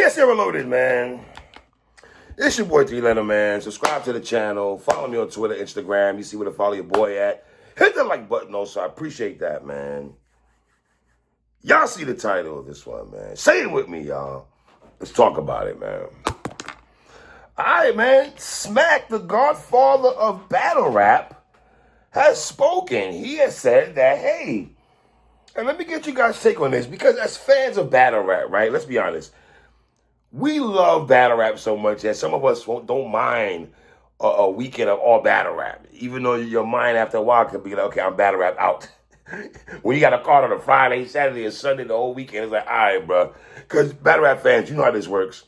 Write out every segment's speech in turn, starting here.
BSN Reloaded, man. It's your boy 3 Letter, man. Subscribe to the channel. Follow me on Twitter, Instagram. You see where to follow your boy at. Hit the like button also. I appreciate that, man. Y'all see the title of this one, man. Say it with me, y'all. Let's talk about it, man. All right, man. Smack, the godfather of battle rap, has spoken. He has said that, hey, and let me get you guys' take on this, because as fans of battle rap, right, let's be honest, we love battle rap so much that some of us don't mind a weekend of all battle rap, even though your mind after a while could be like, okay, I'm battle rap out. When you got a card on a Friday, Saturday, or Sunday, the whole weekend, it's like, all right, bro. Because battle rap fans, you know how this works.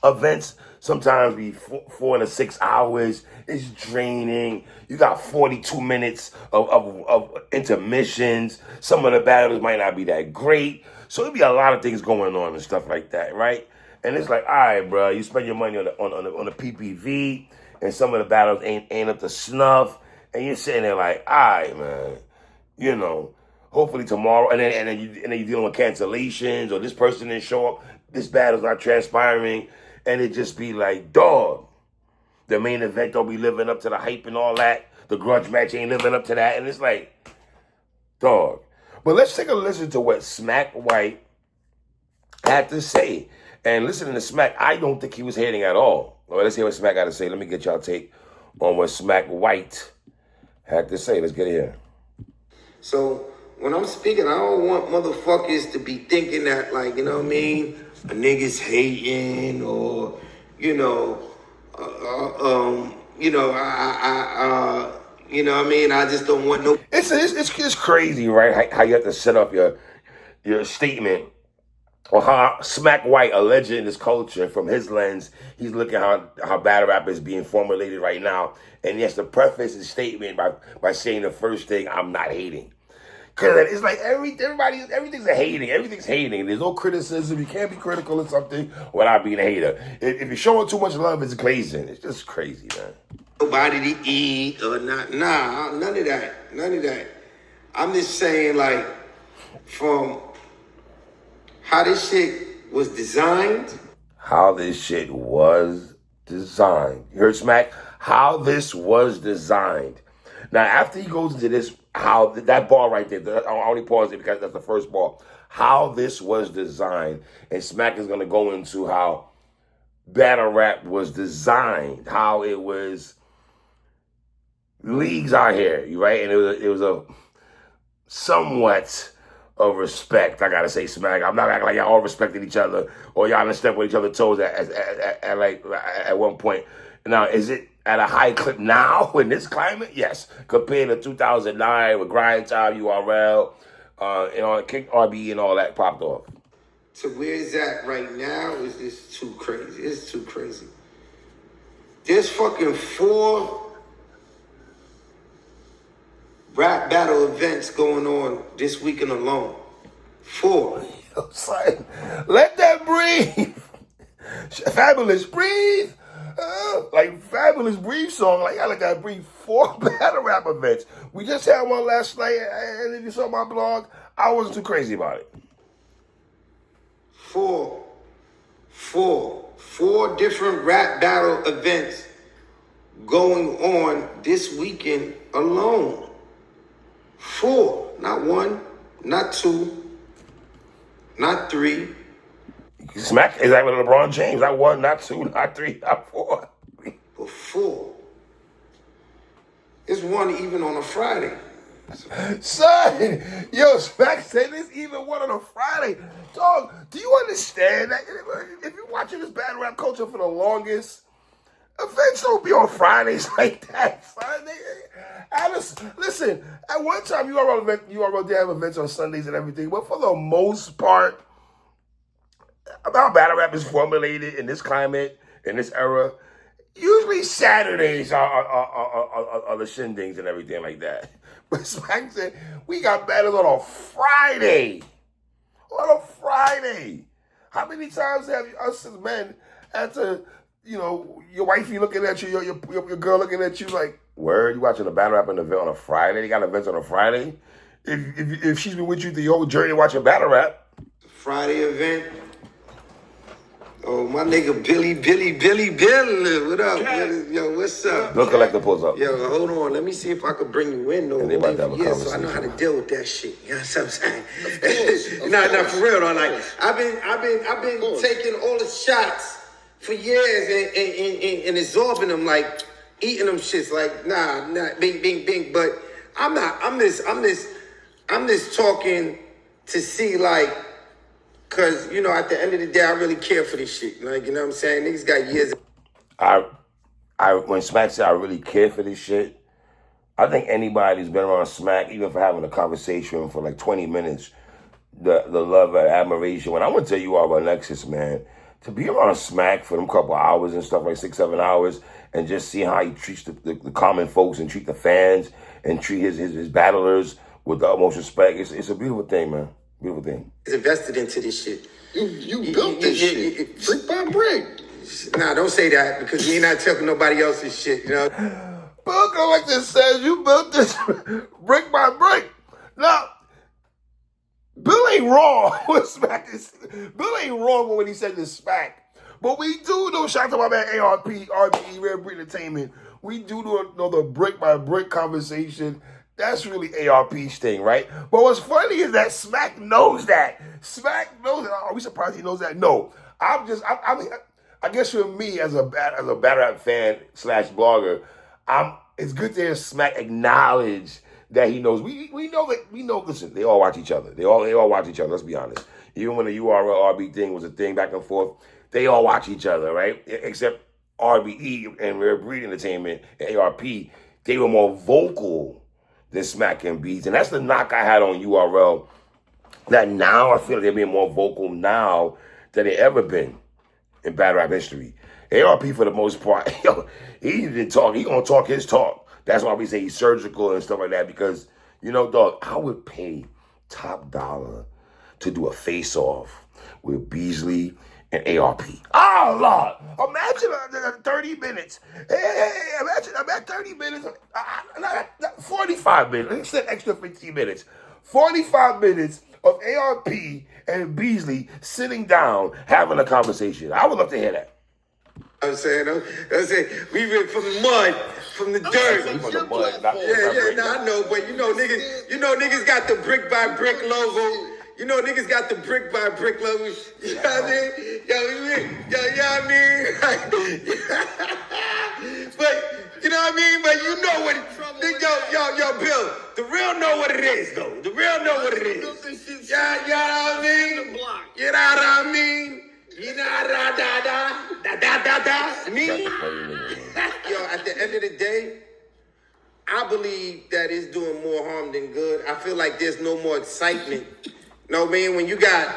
Events sometimes be 4 to 6 hours. It's draining. You got 42 minutes of intermissions. Some of the battles might not be that great. So it'd be a lot of things going on and stuff like that, right? And it's like, all right, bro, you spend your money on the PPV, and some of the battles ain't up to snuff, and you're sitting there like, all right, man, you know, hopefully tomorrow, and then you're dealing with cancellations, or this person didn't show up, this battle's not transpiring, and it just be like, dog, the main event don't be living up to the hype and all that. The grudge match ain't living up to that, and it's like, dog. But let's take a listen to what Smack White had to say. And listening to Smack, I don't think he was hating at all. Well, let's hear what Smack got to say. Let me get y'all take on what Smack White had to say. Let's get it here. So when I'm speaking, I don't want motherfuckers to be thinking that, like, you know what I mean, a nigga's hating, or, you know, you know what I mean, I just don't want no. It's crazy, right? How you have to set up your statement, or how Smack White, a legend in this culture, from his lens, he's looking at how battle rap is being formulated right now, and he has to preface his statement by saying the first thing, I'm not hating. Because it's like everything's hating. Everything's hating. There's no criticism. You can't be critical of something without being a hater. If you're showing too much love, it's glazing. It's just crazy, man. Nobody to eat or not. Nah, none of that. None of that. I'm just saying, like, from how this shit was designed. How this shit was designed. You heard Smack? How this was designed. Now, after he goes into this, how that bar right there, I only pause it because that's the first bar. How this was designed. And Smack is going to go into how battle rap was designed, how it was leagues out here, right? And it was a somewhat of respect, I gotta say, Smack. I'm not acting like y'all all respected each other, or y'all didn't step with each other's toes at one point. Now, is it at a high clip now in this climate? Yes. Compared to 2009 with Grind Time, URL, and all Kick RB and all that popped off. To where it's at right now is just too crazy. It's too crazy. There's fucking 4 rap battle events going on this weekend alone. 4. Yo, son, let that breathe. Fabulous, breathe. Like Fabulous Breathe song. Like I let that breathe. 4 battle rap events. We just had one last night, and if you saw my blog, I wasn't too crazy about it. 4 different rap battle events going on this weekend alone. 4, not 1, not 2, not 3. Smack is like with LeBron James. Not 1, not 2, not 3, not 4. But 4. It's one even on a Friday. Son, yo, Smack said this even one on a Friday. Dog, do you understand that if you're watching this battle rap culture for the longest, events don't be on Fridays like that, son. Listen, at one time URL did have events on Sundays and everything, but for the most part, about battle rap is formulated in this climate, in this era. Usually Saturdays are the shindigs and everything like that. But Smack said, we got battles on a Friday. On a Friday. How many times have us as men had to, you know, your wifey looking at you, your girl looking at you like, word, you watching a battle rap event on a Friday? They got events on a Friday? If she's been with you the whole journey watching battle rap. Friday event. Oh, my nigga Billy. What up? Yo, what's up? Bill Collector pulls up. Yo, hold on. Let me see if I can bring you in. And they about to have a so I know how to conversation. deal with that shit. You know what I'm saying? Nah, for real though. Like I've been taking all the shots for years and absorbing them, like eating them shits. Like nah, bing. But I'm not. I'm just talking to see like. Cause you know, at the end of the day, I really care for this shit. Like, you know what I'm saying? Niggas got years. When Smack said I really care for this shit, I think anybody who's been around Smack, even for having a conversation for like 20 minutes, the love and admiration. When I went to URL Nexus, man, to be around Smack for them couple hours and stuff, like 6-7 hours, and just see how he treats the common folks and treat the fans and treat his battlers with the utmost respect. It's a beautiful thing, man. Beautiful thing. Invested into this shit. You built this shit brick by brick. Nah, don't say that because you're not talking nobody else's shit, you know? Bill Collector says you built this brick by brick. Now, Bill ain't wrong with Smack. Bill ain't wrong when he said this Smack. But we do know, shout out to my man ARP, RBE, Rare Breed Entertainment. We do know the brick by brick conversation. That's really ARP's thing, right? But what's funny is that Smack knows that. Smack knows that. Are we surprised he knows that? No. I guess for me as a battle rap fan / blogger, it's good to hear Smack acknowledge that he knows. We know. Listen, they all watch each other. They all watch each other. Let's be honest. Even when the URL RB thing was a thing back and forth, they all watch each other, right? Except RBE and Rare Breed Entertainment and ARP, they were more vocal than Smack and Beats. And that's the knock I had on URL. That now I feel like they're being more vocal now than they ever been in battle rap history. ARP for the most part, he didn't talk. He gonna talk his talk. That's why we say he's surgical and stuff like that. Because, you know, dog, I would pay top dollar to do a face-off with Beasley and ARP. Oh, Lord. Imagine 30 minutes. Hey, imagine 30 minutes. 45 minutes. Let's say extra 15 minutes. 45 minutes of ARP and Beasley sitting down having a conversation. I would love to hear that. I'm saying, we went from the mud, from the dirt. From the mud, not I know, but you know niggas got the brick by brick logo. You know niggas got the brick by brick logo. You know what I mean? Yo, I mean? But you know what I mean? But you know what yo, Bill, the real know what it is though. The real know what it is. Yeah, you know what I mean? You know what I mean? You know me? Yo, at the end of the day, I believe that it's doing more harm than good. I feel like there's no more excitement. You know what I mean? When you got...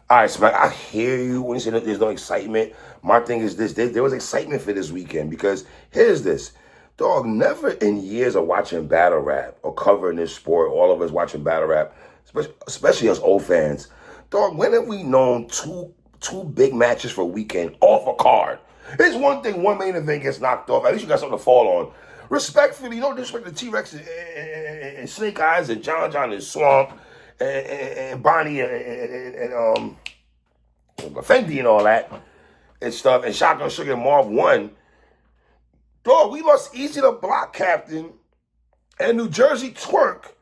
All right, Smack, I hear you when you say that there's no excitement. My thing is this. There was excitement for this weekend because here's this. Dog, never in years of watching battle rap or covering this sport, all of us watching battle rap, especially us old fans, dog, when have we known two big matches for a weekend off a card? It's one thing one main event gets knocked off. At least you got something to fall on. Respectfully, no disrespect to T-Rex and Snake Eyes and John and Swamp and Bonnie and Fendi and all that and stuff, and Shotgun Sugar and Marv won. Dog, we lost Easy the Block Captain and New Jersey Twerk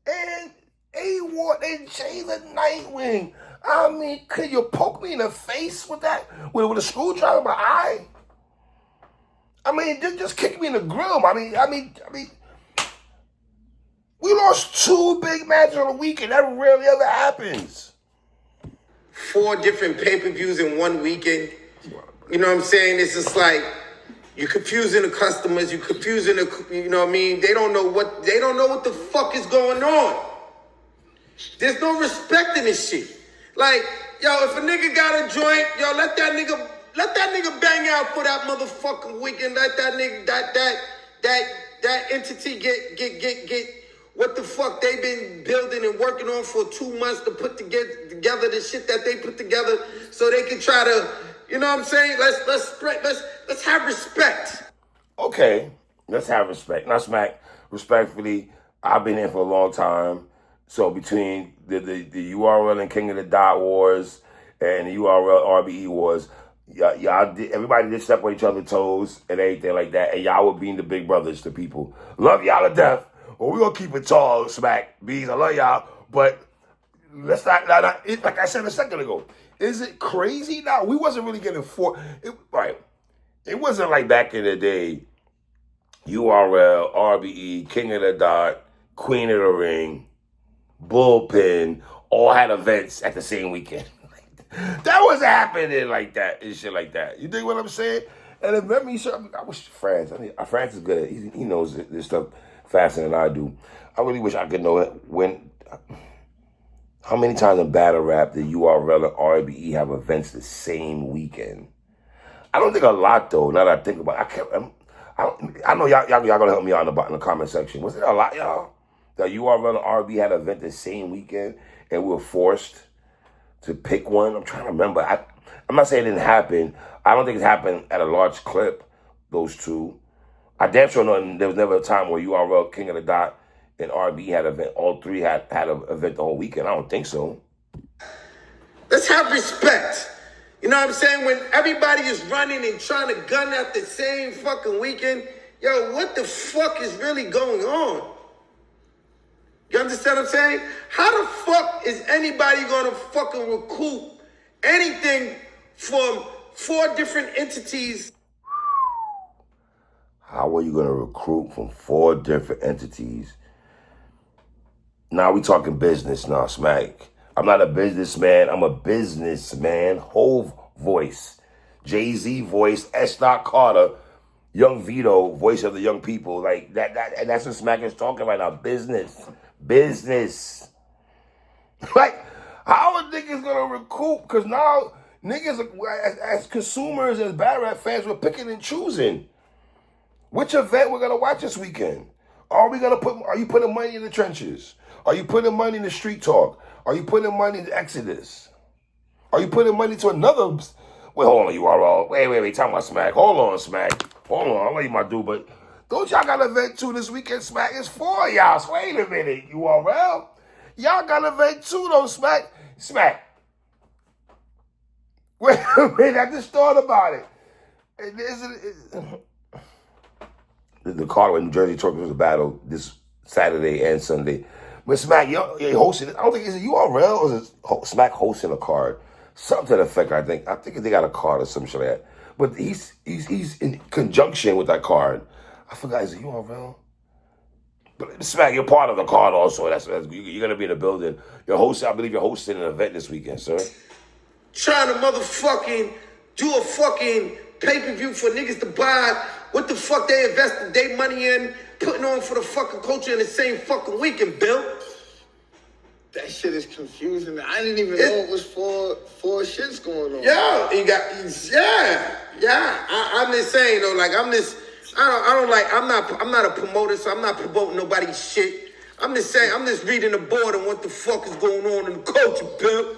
and A-Ward and Jay the Nightwing. I mean, could you poke me in the face with that? With a screwdriver in my eye? I mean, just kick me in the grill. I mean, we lost two big matches on a weekend. That rarely ever happens. 4 different pay-per-views in one weekend. You know what I'm saying? It's just like you're confusing the customers. You're confusing the, you know what I mean? They don't know what the fuck is going on. There's no respect in this shit. Like, yo, if a nigga got a joint, yo, let that nigga bang out for that motherfucking weekend. Let that nigga that entity get what the fuck they been building and working on for 2 months to put together the shit that they put together so they can try to, you know what I'm saying? Let's have respect. Okay, let's have respect. Now, Smack, respectfully, I've been here for a long time. So between the URL and King of the Dot wars and the URL RBE wars, y'all did, everybody did step on each other's toes and everything like that, and y'all were being the big brothers to people. Love y'all to death. Well, we're gonna keep it tall, Smack Bees. I love y'all, but let's not like I said a second ago. Is it crazy now? We wasn't really getting right. It wasn't like back in the day. URL, RBE, King of the Dot, Queen of the Ring, Bullpen, all had events at the same weekend. That wasn't happening like that and shit like that. You dig what I'm saying? And if memory serves, I wish France. France is good. He knows this stuff faster than I do. I really wish I could know when. How many times in battle rap did URL and RBE have events the same weekend? I don't think a lot though. Now that I think about it, I know y'all gonna help me out in the comment section. Was it a lot, y'all? That URL and RB had an event the same weekend and we were forced to pick one? I'm trying to remember. I'm not saying it didn't happen. I don't think it happened at a large clip, those two. I damn sure know there was never a time where URL, King of the Dot, and RB had an event. All three had an event the whole weekend. I don't think so. Let's have respect. You know what I'm saying? When everybody is running and trying to gun at the same fucking weekend, yo, what the fuck is really going on? You understand what I'm saying? How the fuck is anybody gonna fucking recoup anything from 4 different entities? How are you gonna recruit from 4 different entities? Now we talking business now, Smack. I'm not a businessman. I'm a businessman. Hove voice. Jay-Z voice. S. Carter. Young Vito, voice of the young people. Like that. And that's what Smack is talking right now. Business. Like, how are niggas gonna recoup? Because now niggas, as consumers, as battle rap fans, we're picking and choosing which event we're gonna watch this weekend. Are you putting money in the trenches? Are you putting money in the street talk? Are you putting money in the Exodus? Are you putting money to another? Wait, hold on, URL. Wait. Talking about Smack. Hold on, Smack. Hold on. I'll let you my dude, but don't y'all got an event too this weekend, Smack? It's 4 y'all. So wait a minute, URL. Y'all got an event too, though, Smack. Smack. Wait a minute. I just thought about it. The Carter and New Jersey Truckers was a battle this Saturday and Sunday. But Smack, you hosting it. I don't think, is it URL or is it Smack hosting a card? Something to the effect, I think. I think they got a card or some shit like that. But he's in conjunction with that card. I forgot, is it URL? But Smack, you're part of the card also. That's you're gonna be in the building. I believe you're hosting an event this weekend, sir. Trying to motherfucking do a fucking pay-per-view for niggas to buy what the fuck they invested their money in, putting on for the fucking culture in the same fucking weekend, Bill. That shit is confusing. I didn't even know it was four shits going on. Yeah, I'm just saying though, like I'm not a promoter, so I'm not promoting nobody's shit. I'm just saying, I'm just reading the board and what the fuck is going on in the culture, Bill.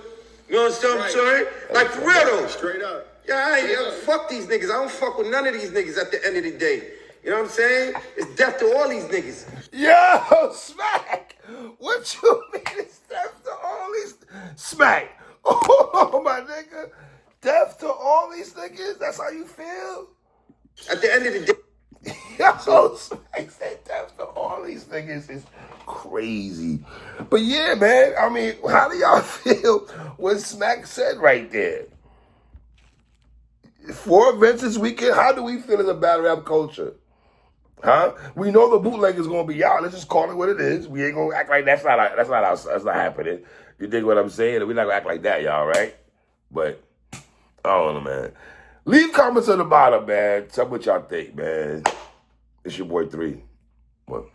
You understand what I'm saying? Like for real though. Straight up. Yeah, fuck these niggas. I don't fuck with none of these niggas at the end of the day. You know what I'm saying? It's death to all these niggas. Yo, Smack! What you mean it's death to all these... Smack! Oh, my nigga. Death to all these niggas? That's how you feel? At the end of the day... Yo, Smack said death to all these niggas is crazy. But yeah, man, I mean, how do y'all feel what Smack said right there? 4 events this weekend, how do we feel as a battle rap culture? Huh? We know the bootleg is gonna be out. Let's just call it what it is. We ain't gonna act like that's not happening. You dig what I'm saying? We're not gonna act like that, y'all, right? But I don't know, man. Leave comments on the bottom, man. Tell me what y'all think, man. It's your boy 3. What?